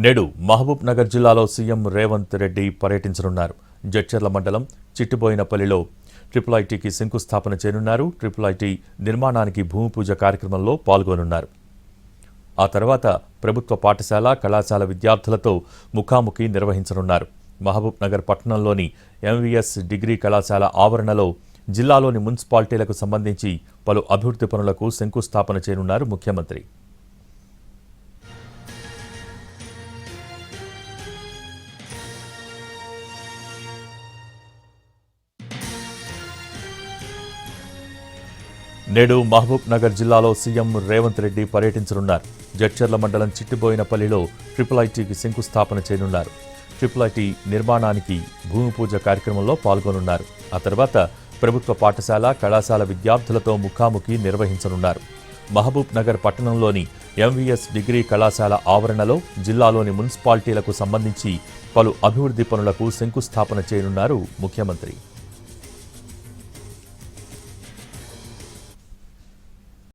నేడు మహబూబ్ నగర్ జిల్లాలో సీఎం రేవంత్ రెడ్డి పర్యటించనున్నారు. జడ్చర్ల మండలం చిట్టిబోయినపల్లిలో ఐఐటీకి శంకుస్థాపన చేయనున్నారు. ఐఐటీ నిర్మాణానికి భూమి పూజ కార్యక్రమంలో పాల్గొనున్నారు. ఆ తర్వాత ప్రభుత్వ పాఠశాల, కళాశాల విద్యార్థులతో ముఖాముఖి నిర్వహించనున్నారు. మహబూబ్ నగర్ పట్టణంలోని ఎంవీఎస్ డిగ్రీ కళాశాల ఆవరణలో జిల్లాలోని మున్సిపాలిటీలకు సంబంధించి పలు అభివృద్ధి పనులకు శంకుస్థాపన చేయనున్నారు ముఖ్యమంత్రి. నేడు మహబూబ్ నగర్ జిల్లాలో సీఎం రేవంత్ రెడ్డి పర్యటించనున్నారు. జడ్చర్ల మండలం చిట్టిబోయినపల్లిలో ఐఐటీకి శంకుస్థాపన చేయనున్నారు. ఐఐటీ నిర్మాణానికి భూమి పూజ కార్యక్రమంలో పాల్గొనున్నారు. ఆ తర్వాత ప్రభుత్వ పాఠశాల, కళాశాల విద్యార్థులతో ముఖాముఖి నిర్వహించనున్నారు. మహబూబ్ నగర్ పట్టణంలోని ఎంవీఎస్ డిగ్రీ కళాశాల ఆవరణలో జిల్లాలోని మున్సిపాలిటీలకు సంబంధించి పలు అభివృద్ధి పనులకు శంకుస్థాపన చేయనున్నారు ముఖ్యమంత్రి.